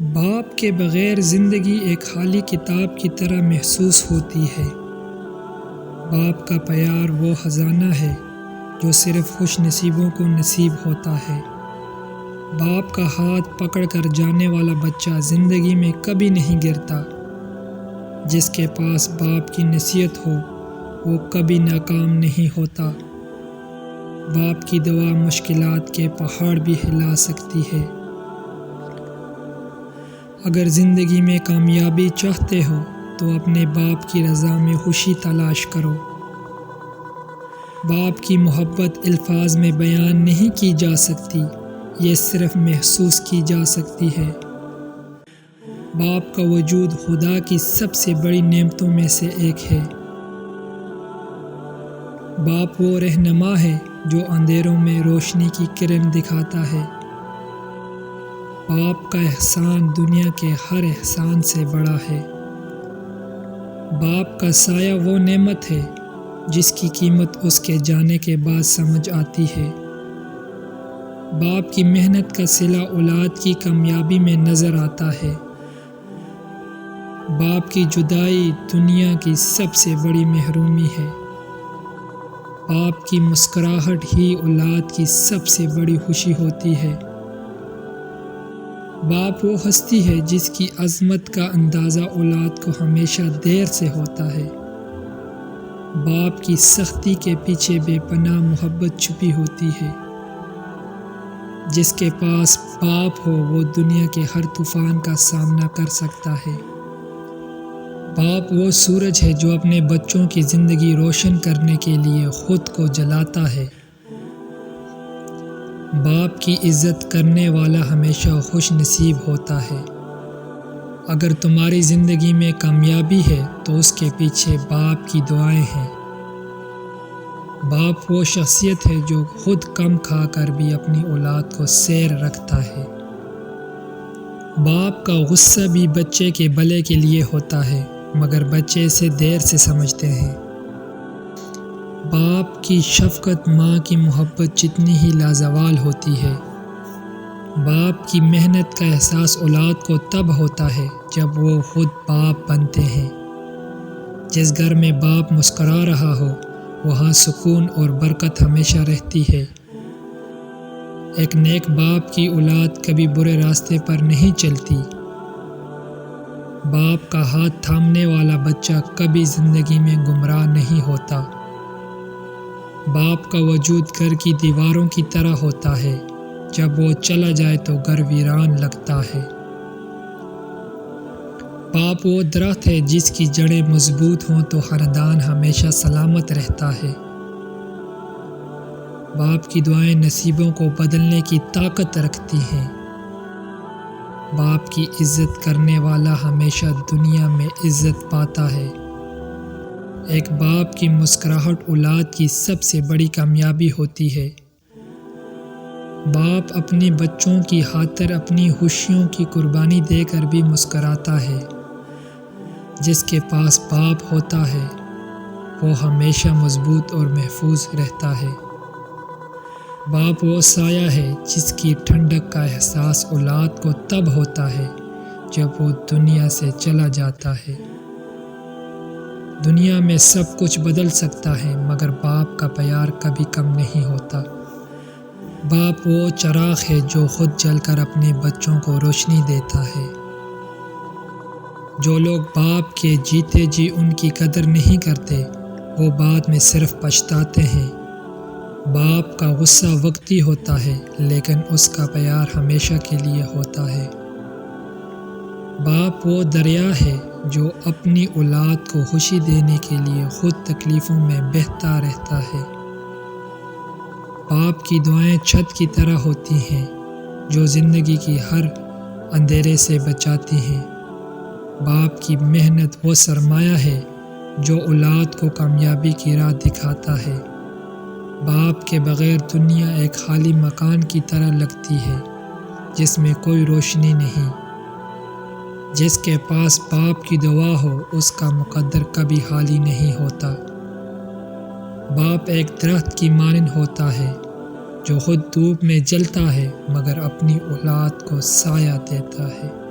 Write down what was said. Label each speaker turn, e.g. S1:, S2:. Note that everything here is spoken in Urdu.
S1: باپ کے بغیر زندگی ایک خالی کتاب کی طرح محسوس ہوتی ہے۔ باپ کا پیار وہ خزانہ ہے جو صرف خوش نصیبوں کو نصیب ہوتا ہے۔ باپ کا ہاتھ پکڑ کر جانے والا بچہ زندگی میں کبھی نہیں گرتا۔ جس کے پاس باپ کی نصیحت ہو وہ کبھی ناکام نہیں ہوتا۔ باپ کی دعا مشکلات کے پہاڑ بھی ہلا سکتی ہے۔ اگر زندگی میں کامیابی چاہتے ہو تو اپنے باپ کی رضا میں خوشی تلاش کرو۔ باپ کی محبت الفاظ میں بیان نہیں کی جا سکتی، یہ صرف محسوس کی جا سکتی ہے۔ باپ کا وجود خدا کی سب سے بڑی نعمتوں میں سے ایک ہے۔ باپ وہ رہنما ہے جو اندھیروں میں روشنی کی کرن دکھاتا ہے۔ باپ کا احسان دنیا کے ہر احسان سے بڑا ہے۔ باپ کا سایہ وہ نعمت ہے جس کی قیمت اس کے جانے کے بعد سمجھ آتی ہے۔ باپ کی محنت کا صلہ اولاد کی کامیابی میں نظر آتا ہے۔ باپ کی جدائی دنیا کی سب سے بڑی محرومی ہے۔ باپ کی مسکراہٹ ہی اولاد کی سب سے بڑی خوشی ہوتی ہے۔ باپ وہ ہستی ہے جس کی عظمت کا اندازہ اولاد کو ہمیشہ دیر سے ہوتا ہے۔ باپ کی سختی کے پیچھے بے پناہ محبت چھپی ہوتی ہے۔ جس کے پاس باپ ہو وہ دنیا کے ہر طوفان کا سامنا کر سکتا ہے۔ باپ وہ سورج ہے جو اپنے بچوں کی زندگی روشن کرنے کے لیے خود کو جلاتا ہے۔ باپ کی عزت کرنے والا ہمیشہ خوش نصیب ہوتا ہے۔ اگر تمہاری زندگی میں کامیابی ہے تو اس کے پیچھے باپ کی دعائیں ہیں۔ باپ وہ شخصیت ہے جو خود کم کھا کر بھی اپنی اولاد کو سیر رکھتا ہے۔ باپ کا غصہ بھی بچے کے بھلے کے لیے ہوتا ہے، مگر بچے اسے دیر سے سمجھتے ہیں۔ باپ کی شفقت ماں کی محبت جتنی ہی لازوال ہوتی ہے۔ باپ کی محنت کا احساس اولاد کو تب ہوتا ہے جب وہ خود باپ بنتے ہیں۔ جس گھر میں باپ مسکرا رہا ہو وہاں سکون اور برکت ہمیشہ رہتی ہے۔ ایک نیک باپ کی اولاد کبھی برے راستے پر نہیں چلتی۔ باپ کا ہاتھ تھامنے والا بچہ کبھی زندگی میں گمراہ نہیں ہوتا۔ باپ کا وجود گھر کی دیواروں کی طرح ہوتا ہے، جب وہ چلا جائے تو گھر ویران لگتا ہے۔ باپ وہ درخت ہے جس کی جڑیں مضبوط ہوں تو خاندان ہمیشہ سلامت رہتا ہے۔ باپ کی دعائیں نصیبوں کو بدلنے کی طاقت رکھتی ہیں۔ باپ کی عزت کرنے والا ہمیشہ دنیا میں عزت پاتا ہے۔ ایک باپ کی مسکراہٹ اولاد کی سب سے بڑی کامیابی ہوتی ہے۔ باپ اپنے بچوں کی خاطر اپنی خوشیوں کی قربانی دے کر بھی مسکراتا ہے۔ جس کے پاس باپ ہوتا ہے وہ ہمیشہ مضبوط اور محفوظ رہتا ہے۔ باپ وہ سایہ ہے جس کی ٹھنڈک کا احساس اولاد کو تب ہوتا ہے جب وہ دنیا سے چلا جاتا ہے۔ دنیا میں سب کچھ بدل سکتا ہے مگر باپ کا پیار کبھی کم نہیں ہوتا۔ باپ وہ چراغ ہے جو خود جل کر اپنے بچوں کو روشنی دیتا ہے۔ جو لوگ باپ کے جیتے جی ان کی قدر نہیں کرتے وہ بعد میں صرف پچھتاتے ہیں۔ باپ کا غصہ وقتی ہوتا ہے لیکن اس کا پیار ہمیشہ کے لیے ہوتا ہے۔ باپ وہ دریا ہے جو اپنی اولاد کو خوشی دینے کے لیے خود تکلیفوں میں بہتا رہتا ہے۔ باپ کی دعائیں چھت کی طرح ہوتی ہیں جو زندگی کی ہر اندھیرے سے بچاتی ہیں۔ باپ کی محنت وہ سرمایہ ہے جو اولاد کو کامیابی کی راہ دکھاتا ہے۔ باپ کے بغیر دنیا ایک خالی مکان کی طرح لگتی ہے جس میں کوئی روشنی نہیں۔ جس کے پاس باپ کی دعا ہو اس کا مقدر کبھی خالی نہیں ہوتا۔ باپ ایک درخت کی مانند ہوتا ہے جو خود دھوپ میں جلتا ہے مگر اپنی اولاد کو سایہ دیتا ہے۔